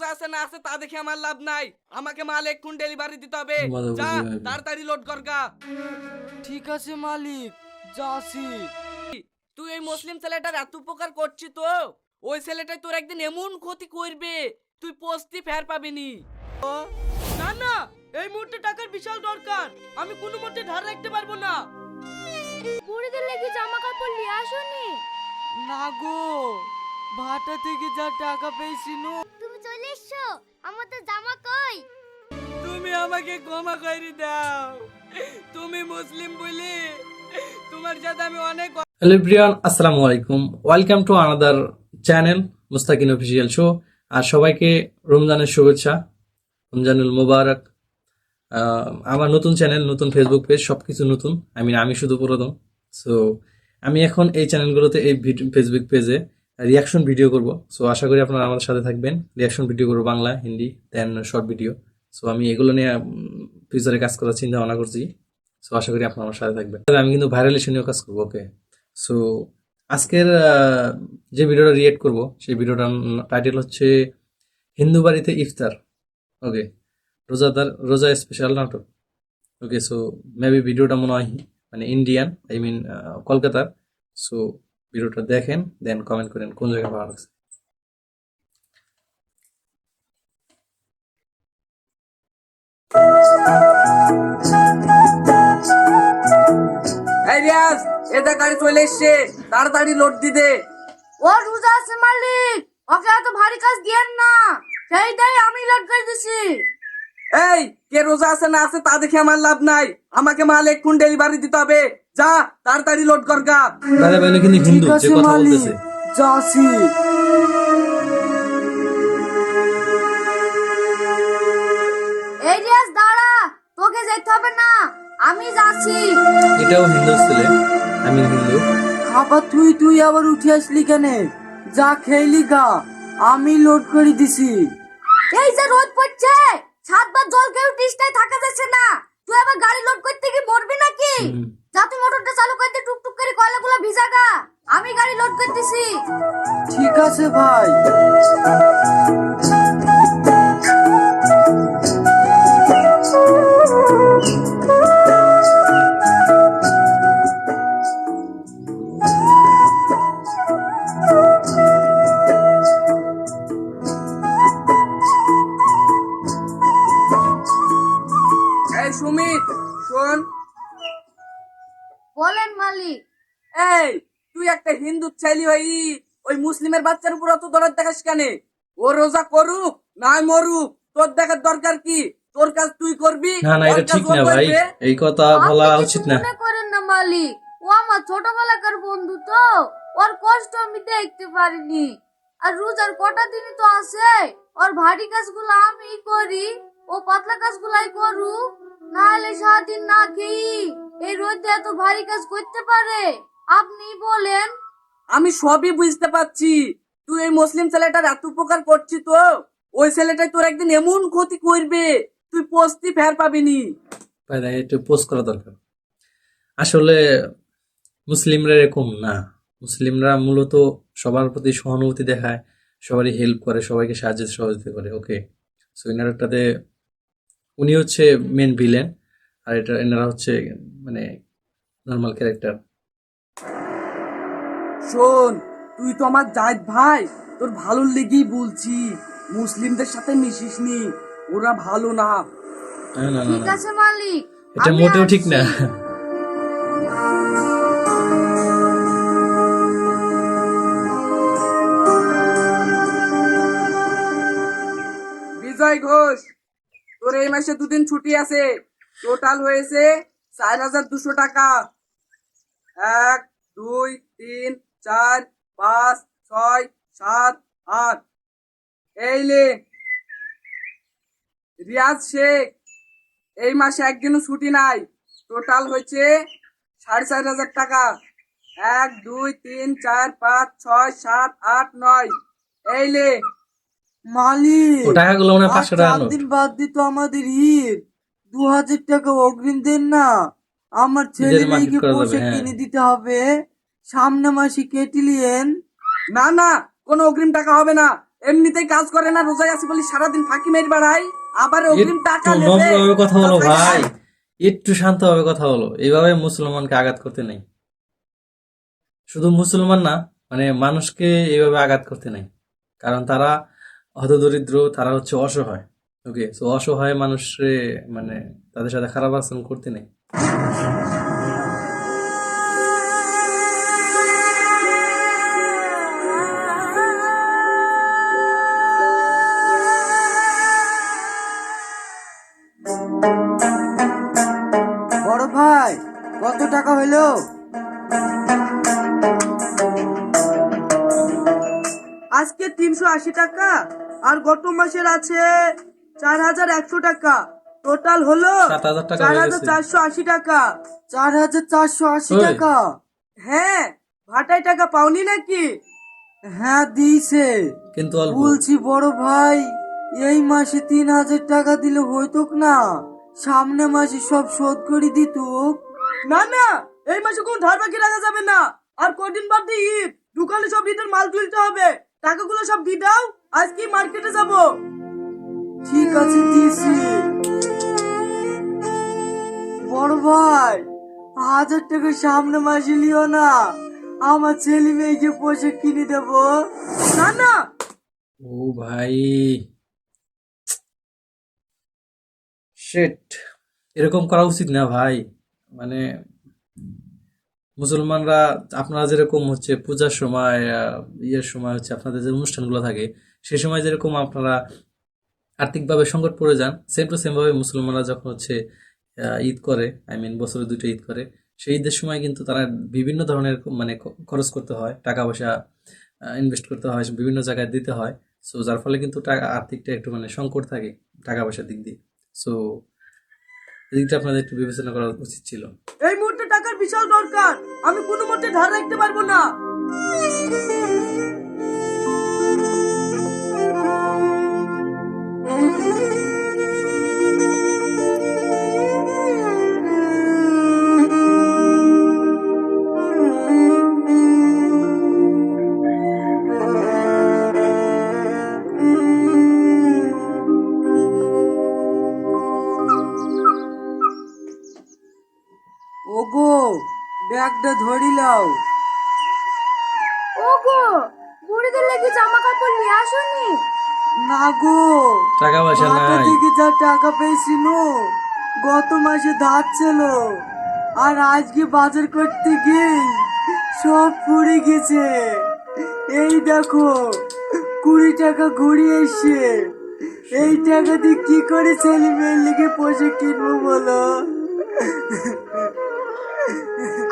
রোজা আছে না আছে তা দেখে আমার লাভ নাই, আমাকে মাল এক্ষুন ডেলিভারি দিতে হবে। যা তাড়াতাড়ি লোড কর গা। ঠিক আছে মালিক, যাচ্ছি। তুই এই মুসলিম ছেলেটার এত উপকার করছিস তো, ওই ছেলেটাই তোর একদিন এমন ক্ষতি করবে তুই পোস্তি ফের পাবিনি। না না, এই মুহূর্তে টাকার বিশাল দরকার, আমি কোনো মতে ধার রাখতে পারবো না। বুড়িদের লেগে জামা কাপড় নিয়ে আসোনি? না গো, ভাটা থেকে যা টাকা পেয়েছি নু। তুমি চলে এসছো, আমার তো জামা কই? তুমি আমাকে ক্ষমা করে দাও, তুমি মুসলিম বলে তোমার সাথে আমি অনেক। হ্যালো এভরিওয়ান, আসসালামু আলাইকুম। Welcome to another channel Mustakin official show. আর সবাইকে রমজানের শুভেচ্ছা, রমজানুল মুবারক। আমার নতুন চ্যানেল, নতুন ফেসবুক পেজ, সবকিছু নতুন। আমি শুধু পুরাতন। সো আমি এখন এই চ্যানেলগুলোতে, এই ফেসবুক পেজে রিয়াকশন ভিডিও করব। সো আশা করি আপনারা আমাদের সাথে থাকবেন। রিয়াকশন ভিডিও করবো বাংলা, হিন্দি, দেন শর্ট ভিডিও। সো আমি এগুলো নিয়ে ফিউচারে কাজ করার চিন্তা ভাবনা করছি। সো আশা করি আপনারা আমার সাথে থাকবেন। আমি কিন্তু ভাইরাল ইস্যু নিয়েও কাজ করবো। ওকে, সো আজকের যে ভিডিওটা রিয়েক্ট করব সেই ভিডিওটার টাইটেল হচ্ছে হিন্দু বাড়িতে ইফতার। ওকে, রোজা স্পেশাল নাটক। ওকে, সো মেবি ভিডিওটা মনে হয় মানে ইন্ডিয়ান, আই মিন কলকাতার। সো ভিডিওটা দেখেন, দেন কমেন্ট করেন কোন জায়গায় ভালো লাগছে। এই রিয়াজ, এটা গাড়ি চলে এসছে, তাড়াতাড়ি লোড দি দে। ও রোজা আছে মালিক, ওকে এত ভারী কাজ দিয়েন না, সেইটাই আমি লোড করে দিছি। এই, কে রোজা আছে না আছে তা দেখে আমার লাভ নাই, আমাকে মাল এক্ষুন ডেলিভারি দিতে হবে। যা তাড়াতাড়ি লোড কর গা। দাদা ভাই কিন্তু হিন্দু, ঠিক যে আছে কথা মালিক, বলতেছে। যাচ্ছি। এই রিয়াজ দাঁড়া, তোকে যেতে হবে না, আমি যাচ্ছি। এটাও হিন্দু ছেলে, আমি হিন্দু। খাবার তুই আবার উঠে আসলি কেন? যা খেলি গা, আমি লোড করে দিছি। এই যে রোদ পড়ছে, 7 বার জল খেয়ে তৃষ্ণায় থাকা যাচ্ছে না, তুই আবার গাড়ি লোড করতে কি মরবি নাকি? যা তুই মোটরটা চালু করতে, টুকটুক করে কয়লাগুলো ভিজা গা, আমি গাড়ি লোড করতেছি। ঠিক আছে ভাই। এই সুমিত, শোন। বলেন মালিক। এই, তুই একটা হিন্দু ছেলে হই ওই মুসলিমের বাচ্চার উপর অত দরদ দেখাস কেন? ও রোজা করুক না মরুক, তোর দেখার দরকার কি? তোর কাজ তুই করবি। না না, এটা ওর কাজ ঠিক ও না ভাই, করবে। এই কথা বলা আপনি উচিত কিছু না। মনে করেন না মালিক, ও আমার ছোটবেলাকার বন্ধু তো, ওর কষ্ট আমি দেখতে পারিনি। আর রোজার কটা দিনই তো আছে, ওর ভারী কাজগুলো আমি করি, ও পাতলা কাজগুলাই করুক, না হলে সারাদিন না খেয়ে এই রোদে এত ভারী কাজ করতে পারে? আপনি বলেন। আমি সবই বুঝতে পারছি, তুই এই মুসলিম ছেলেটার এত উপকার করছিস তো, ওই ছেলেটাই তোর একদিন এমন ক্ষতি করবে তুই পোস্তি ফের পাবিনি। ভাই একটু পোস্ট করা দরকার। আসলে মুসলিমরা এরকম না। মুসলিমরা মূলত সবার প্রতি সহানুভূতি দেখায়, সবারই হেল্প করে, সবাইকে সাহায্য সহযোগিতা করে। ওকে, সো এনারটাতে উনি হচ্ছে মেন ভিলেন, আর এনারা হচ্ছে মানে নর্মাল ক্যারেক্টার। শোন, তুই তো আমার জায়েদ ভাই, তোর ভালো লেগেই বলছি, মুসলিমদের সাথে মিশিস নি, ওরা ভালো না। না না না ঠিক না, আছে মালিক, এটা আমি মোটেও ঠিক না। আসছি। বিজয় ঘোষ, তোর এই মাসে 2 দিন ছুটি আছে, টোটাল হয়েছে 4200 টাকা। 1 2 3 4 5 6 7 8। এই লে। রিয়াজ শেখ, এই মাসে একদিনও ছুটি নাই, টোটাল হয়েছে 4500 টাকা। 1 2 3 4 5 6 7 8 9। এই লে। মালিক, ও টাকাগুলো মনে হয় 500 টাকা 4 নোট। দিন বাদ দিত আমাদের ঈদ, 2000 টাকা অগ্রিম দেন না। আমার ছেলে ঈদের মার্কেট মেয়েকে করা যাবে, পোশাক হ্যাঁ। কিনে দিতে হবে, সামনে মাসে কেটে লিয়েন। না না, কোনো অগ্রিম টাকা হবে না, এমনিতেই কাজ করে না, রোজায় আছে বলি সারাদিন ফাঁকি মেরে বেড়াই, আবার অগ্রিম টাকা একটু নেবে। নম্রভাবে কথা বলো তাছাড়া ভাই, একটু শান্তভাবে কথা বলো। এইভাবে মুসলমানকে আঘাত করতে নেই। শুধু মুসলমান না, মানে মানুষকে এইভাবে আঘাত করতে নেই, কারণ তারা হতদরিদ্র, তারা হচ্ছে অসহায়। ওকে, তো অসহায় মানুষে মানে তাদের সাথে খারাপ আচরণ করতে নেই। বড় ভাই, কত টাকা হইলো? আজকে 380 টাকা, আর গত মাসের আছে 4100 টাকা, টোটাল হলো 7,000 টাকা হয়ে গেছে। 4480 টাকা। 4480 ওই। টাকা? হ্যাঁ, ভাটায় টাকা পাওনি নাকি? হ্যাঁ দিয়েছে, কিন্তু অল্প। বলছি বড় ভাই, এই মাসে 3000 টাকা দিলে হইতো না? সামনে মাসে সব শোধ করে দিত। না না, এই মাসে কোন ধার বাকি রাখা যাবে না। আর কদিন বাদ দিয়ে ঈদ, দোকানে সব ঈদের মাল তুলতে হবে। টাকাগুলো সব দিয়ে দাও, আজকে মার্কেটে যাব। ঠিক আছে, দিয়েছি। বড় ভাই, 1000 টাকা সামনে মাসে লিও না, আমার ছেলে মেয়েকে পোশাক কিনে দেবো। না না, ও ভাই, শিট, এরকম করা উচিত না ভাই। মানে মুসলমানরা, আপনারা যেরকম হচ্ছে পূজার সময় ইয়ের সময় হচ্ছে আপনাদের যে অনুষ্ঠানগুলো থাকে, সেই সময় যেরকম আপনারা আর্থিকভাবে সংকট পড়ে যান, সেম টু সেম ভাবে মুসলমানরা যখন হচ্ছে ঈদ করে, আই মিন বছরে 2টা ঈদ করে, সেই ঈদের সময় কিন্তু তারা বিভিন্ন ধরনের মানে খরচ করতে হয়, টাকা পয়সা ইনভেস্ট করতে হয়, বিভিন্ন জায়গায় দিতে হয়। সো যার ফলে কিন্তু টাকা আর্থিকটা একটু মানে সংকট থাকে টাকা পয়সার দিক দিয়ে। সো এদিকটা আপনাদের একটু বিবেচনা করা উচিত ছিল। এই মুহূর্তে টাকার বিশাল দরকার, আমি কোনো মতে ধার রাখতে পারবো না। ওগো, ব্যাগটা ধরি লাও। ওগো, বুড়িদের লাগি জামা কাপড় নিয়ে আসোনি? না গো, টাকা পয়সা ভাতা নাই। থেকে যা টাকা পেয়েছিল গত মাসে ধার ছিল, আর আজকে বাজার করতে গিয়ে সব পুড়ে গেছে। এই দেখো, 20 টাকা ঘুরিয়ে এসছে। এই টাকা দিয়ে কি করে ছেলে মেয়ের লিগে পোশাক কিনবো বলো?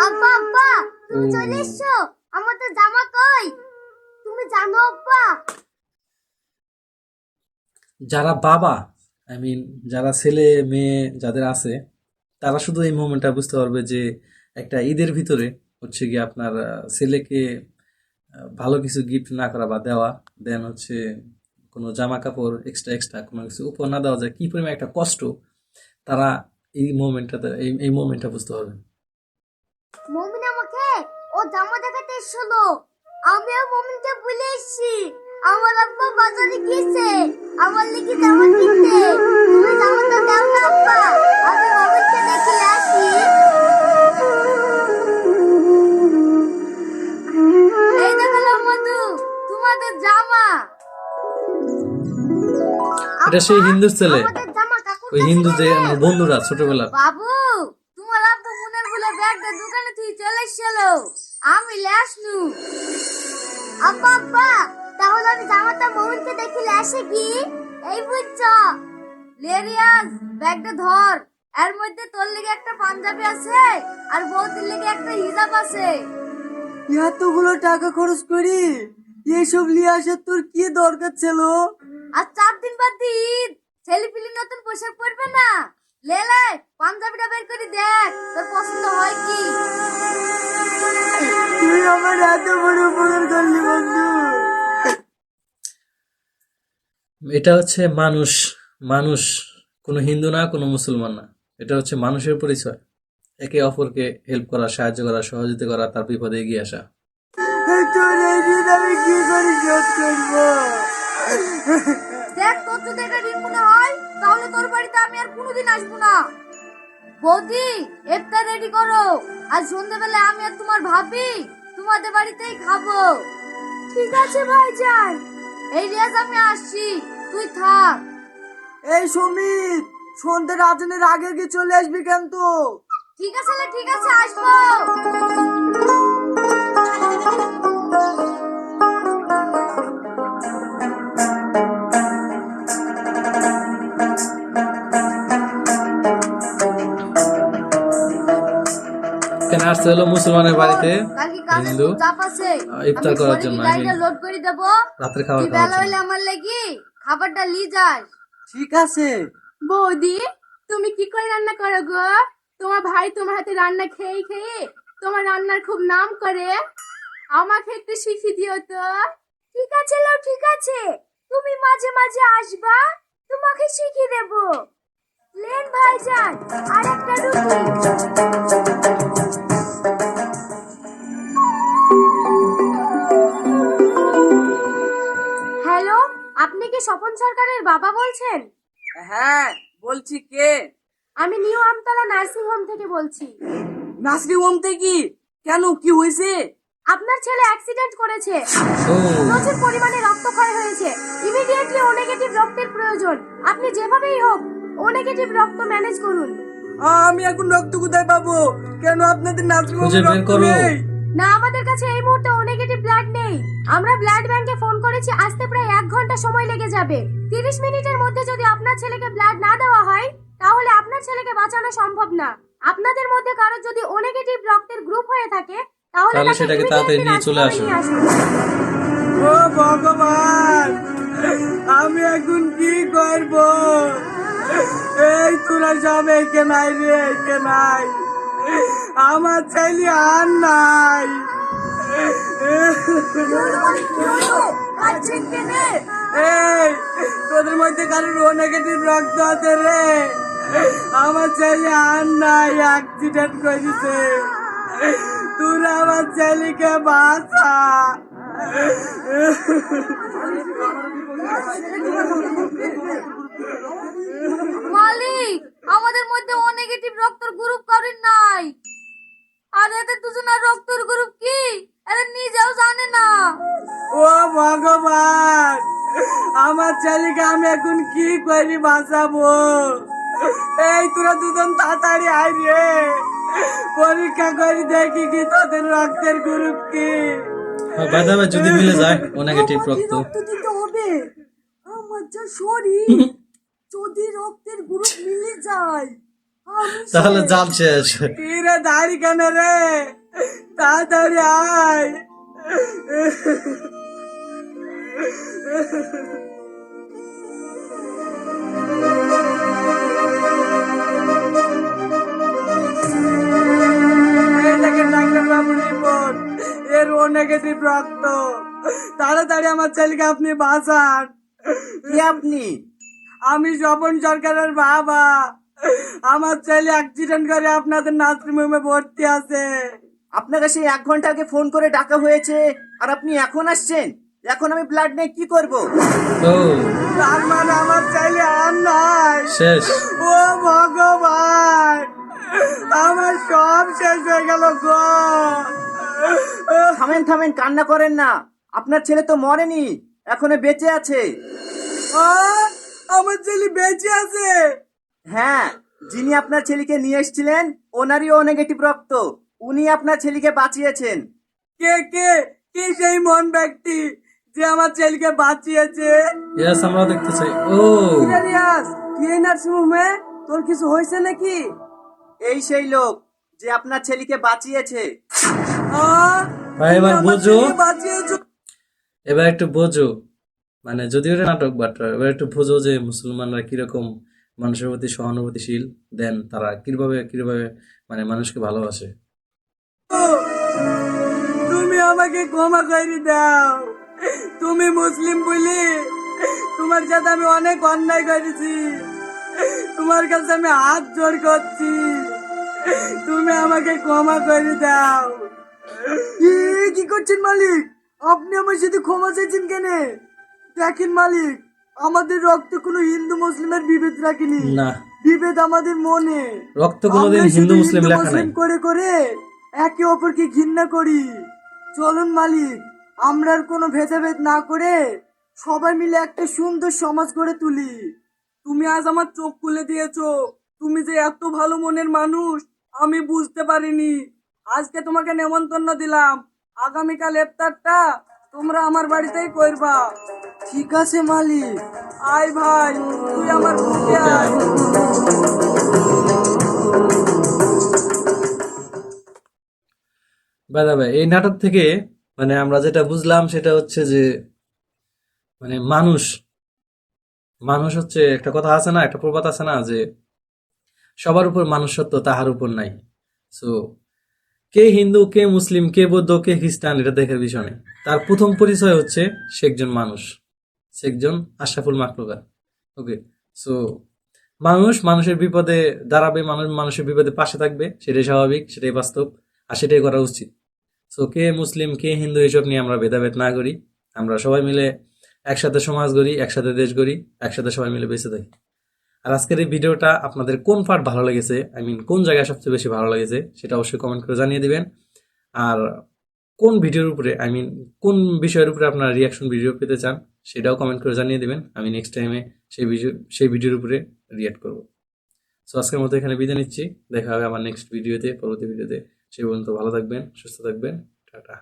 আব্বা আব্বা, তুমি চলে এসছো, আমাদের জামা কই? তুমি জানো আব্বা? যারা বাবা, আই মিন যারা ছেলে মেয়ে যাদের আছে, তারা শুধু এই মোমেন্টটা বুঝতে পারবে যে একটা ঈদের ভিতরে হচ্ছে গিয়ে আপনার ছেলেকে ভালো কিছু গিফট না করা বা দেওয়া, দেন হচ্ছে কোনো জামা কাপড় এক্সট্রা কোনো কিছু উপহার না দেওয়া যায়, কি পরিমাণ একটা কষ্ট, তারা এই মোমেন্টটাতে এই মোমেন্টটা বুঝতে পারবেন। মমিন আমাকে ও জামা দেখাতে এসেছিল, আমিও মমিনকে বলে এসেছি আমার আব্বা বাজারে গিয়েছে আমার লাগি জামা কিনতে। তুমি জামাটা দাও না আব্বা, আমি মমিনকে দেখে আসি। এই দেখালাম মধু, তোমাদের জামা। এটা সেই হিন্দুর ছেলে, আমাদের জামা কাকুর ওই কাছে হিন্দু যে দেবে। আমার বন্ধুরা ছোটবেলার। বাবু, তোমার আব্বু মনের বলে ব্যাগটা দোকানে তুই চলে এসেছিল, আমি লেসনু। আব্বা আব্বা, তাহলে আমি জামাটা মমিনকে দেখিলে আসে কি? এই বুঝছো লেরিয়াস, ব্যাগটা ধর, এর মধ্যে তোর লেগে একটা পাঞ্জাবি আছে আর বৌদির লেগে একটা হিজাব আছে। এতগুলো টাকা খরচ করি এসব নিয়ে আসার তোর কি দরকার ছিল? আর 4 দিন বাদ দিয়ে ঈদ, ছেলে পিলি নতুন পোশাক পরবে না। লে লে, পাঞ্জাবিটা বের করে দেখ তোর পছন্দ হয় কি। তুই আমার এত বড় উপকার করলি বন্ধু। এটা হচ্ছে মানুষ, মানুষ কোনো হিন্দু না, কোনো মুসলমান না, এটা হচ্ছে মানুষের পরিচয়। একে অপরকে হেল্প করা, সাহায্য করা, সহযোগিতা করা, তার বিপদে এগিয়ে আসা। তোর এই ঋণ আমি কি করে শোধ করবো? দেখ তোর যদি এটা ঋণ মনে হয় তাহলে তোর বাড়িতে আমি আর কোনোদিন আসবো না। বৌদি ইফতার রেডি করো, আজ সন্ধ্যাবেলা আমি আর তোমার ভাবি তোমাদের বাড়িতেই খাবো। ঠিক আছে ভাইজান। এই রিয়াজ আমি আসছি, তুই থাক। এই সমিত, সন্ধ্যে রাজনের আগে আগে চলে আসবি কেন তো? ঠিক আছে লে, ঠিক আছে আসবো। এখানে আসতে হলো মুসলমানের বাড়িতে কালকে কাজে হিন্দু খুব চাপ আছে, ইফতার করার জন্য। গাড়িটা লোড করে দেবো, রাতের খাবার তুই খাওয়ার বেলা হইলে জন্য। আমার লাগি খাবারটা লি যাস। ঠিক আছে। বৌদি তুমি কি করে রান্না করো গো? তোমার ভাই তোমার হাতে রান্না খেয়ে খেয়ে তোমার রান্নার খুব নাম করে, আমাকে একটু শিখিয়ে দিও তো। ঠিক আছে লো, ঠিক আছে, তুমি মাঝে মাঝে আসবা, তোমাকে শিখিয়ে দেব। লেন ভাইজান আর একটা রুটি। হ্যালো, আপনি কি স্বপন সরকারের বাবা বলছেন? হ্যাঁ বলছি, কে? আমি নিউ আমতলা নার্সিং হোম থেকে বলছি। নাসরি হোম থেকে? কেন, কি হয়েছে? আপনার ছেলে অ্যাক্সিডেন্ট করেছে, ও প্রচুর পরিমাণে রক্তক্ষয় হয়েছে, ইমিডিয়েটলি ও নেগেটিভ রক্তের প্রয়োজন। আপনি যেভাবেই হোক ও নেগেটিভ রক্ত ম্যানেজ করুন। আমি এখন রক্ত কোথায় পাবো? কেন আপনাদের নাসরি খুঁজে হোমে বের রক্ত করো। নেই? না, আমাদের কাছে এই মুহূর্তে ও নেগেটিভ ব্লাড নেই। আমরা ব্লাড ব্যাংকে ফোন করেছি, আসতে প্রায় 1 ঘন্টা সময় লেগে যাবে। 30 মিনিটের মধ্যে যদি আপনার ছেলেকে ব্লাড না দেওয়া হয় তাহলে আপনার ছেলেকে বাঁচানো সম্ভব না। আপনাদের মধ্যে কারো যদি ও নেগেটিভ রক্তের গ্রুপ হয়ে থাকে তাহলে তাহলে তাকে সেটাকে immediately তাড়াতাড়ি নিয়ে চলে রাজশাহী আসুন। নিয়ে আসুন। ও ভগবান, আমি এখন কি করব? এই তোরা সব একে নাই রে, একে নাই, আমার ছেলে আর নাই। এই তোদের মধ্যে কারোর ও নেগেটিভ রক্ত আছে রে? আমার ছেলে আর নাই, অ্যাক্সিডেন্ট করেছে। তোরা আমার ছেলেকে বাঁচা। মালিক, আমাদের মধ্যে ও নেগেটিভ রক্তের গ্রুপ করেন নাই। আর এদের দুজনের রক্তের গ্রুপ কি এরা নিজেও জানে না। ও ভগবান, আমার ছেলেকে আমি এখন কি করি বাঁচাবো? এই তোরা দুজন তাড়াতাড়ি আয় রে, পরীক্ষা করে দেখি কি তোদের রক্তের গ্রুপ কি। বাই দা যদি মিলে যায় ও নেগেটিভ রক্ত, রক্ত দিতে হবে। আমার যা শরীর, যদি রক্তের গ্রুপ মিলে যায় আমি তাহলে জাল শেষ। কি রে দাঁড়ি কেন রে, তাড়াতাড়ি আয়। এই দেখেন ডাক্তার বাবুর রিপোর্ট, এর ও নেগেটিভ রক্ত। তাড়াতাড়ি আমার ছেলেকে আপনি বাঁচান। কি আপনি? আমি স্বপন সরকারের বাবা। আমার ছেলে অ্যাক্সিডেন্ট করে আপনাদের নার্সিং হোমে ভর্তি আছে। আপনাকে সেই 1 ঘন্টা আগে ফোন করে ডাকা হয়েছে আর আপনি এখন আসছেন? এখন আমি ব্লাড নিয়ে কি করব? ও তার মানে আমার ছেলে আর নাই। শেষ। ও ভগবান, আমার সব শেষ হয়ে গেল গো। থামেন থামেন, কান্না করেন না। আপনার ছেলে তো মরেনি, এখনো বেঁচে আছে। আহ, আমার ছেলে বেঁচে আছে? হ্যাঁ, যিনি আপনার ছেলেকে নিয়ে এসেছিলেন ওনারই ও নেগেটিভ রক্ত, উনি আপনার ছেলেকে বাঁচিয়েছেন। কে কে কে সেই মন ব্যক্তি যে আমার ছেলেকে বাঁচিয়েছে? ইয়েস, আমরা দেখতে চাই। ও রিয়াজ, তুই এই নার্সিং হোমে, তোর কিছু হয়েছে নাকি? এই সেই লোক যে আপনার ছেলেকে বাঁচিয়েছে। ভাই, এবার তুমি আমার বুঝো। ছেলেকে বাঁচিয়েছো। এবার একটু বোঝো, মানে যদিও এটা নাটক, বাট এবার একটু বোঝো যে মুসলমানরা কিরকম মানুষের প্রতি সহানুভূতিশীল, দেন তারা কিভাবে কিভাবে মানে মানুষকে ভালোবাসে। তুমি আমাকে ক্ষমা করে দাও। তুমি মুসলিম বলি তোমার সাথে আমি অনেক অন্যায় করেছি। তোমার কাছে আমি হাত জোড় করছি, তুমি আমাকে ক্ষমা করে দাও। কি করছেন মালিক? আপনি আমার সাথে ক্ষমা চাইছেন কেন? দেখেন মালিক, আমাদের রক্তে কোনো হিন্দু মুসলিমের বিভেদ রাখিনি। না, বিভেদ আমাদের মনে। রক্ত কোনোদিন আমরা হিন্দু শুধু মুসলিম লেখা নাই। মুসলিম করে করে একে অপরকে ঘৃণা করি। চলুন মালিক, আমরা আর কোনো ভেদাভেদ না করে সবাই মিলে একটা সুন্দর সমাজ গড়ে তুলি। তুমি আজ আমার চোখ খুলে দিয়েছো। তুমি যে এত ভালো মনের মানুষ আমি বুঝতে পারিনি। আজকে তোমাকে নেমন্তন্ন দিলাম, আগামীকাল ইফতারটা তোমরা আমার বাড়িতেই করবা। ঠিক আছে মালিক। আয় ভাই, তুই আমার বুকে আয়। বাই ভাই, এই নাটক থেকে মানে আমরা যেটা বুঝলাম সেটা হচ্ছে যে মানে মানুষ মানুষ হচ্ছে, একটা কথা আছে না, একটা প্রবাদ আছে না যে সবার উপর মানুষত্ব তাহার উপর নাই। সো কে হিন্দু, কে মুসলিম, কে বৌদ্ধ, কে খ্রিস্টান, এটা দেখার বিষয় নেই। তার প্রথম পরিচয় হচ্ছে সে একজন মানুষ, সে একজন আশরাফুল মাখলুকাত। ওকে, সো মানুষ মানুষের বিপদে দাঁড়াবে, মানুষ মানুষের বিপদে পাশে থাকবে, সেটাই স্বাভাবিক, সেটাই বাস্তব, আর সেটাই করা উচিত। সো কে মুসলিম, কে হিন্দু, এসব নিয়ে আমরা ভেদাভেদ না করি। আমরা সবাই মিলে একসাথে সমাজ গড়ি, একসাথে দেশ গড়ি, একসাথে সবাই মিলে বেঁচে থাকি। আর আজকের এই ভিডিওটা আপনাদের কোন পার্ট ভালো লেগেছে, কোন জায়গায় সবচেয়ে বেশি ভালো লেগেছে, সেটা অবশ্যই কমেন্ট করে জানিয়ে দিবেন। আর কোন ভিডিওর উপরে, কোন বিষয়ের উপরে আপনারা রিয়াকশন ভিডিও পেতে চান, সেটাও কমেন্ট করে জানিয়ে দিবেন। আমি নেক্সট টাইমে সেই ভিডিওর উপরে রিয়াক্ট করব। সো আজকের মতো এখানে বিদায় নিচ্ছি। দেখা হবে আমার নেক্সট ভিডিওতে, পরবর্তী ভিডিওতে। সেই পর্যন্ত ভালো থাকবেন, সুস্থ থাকবেন। টাটা।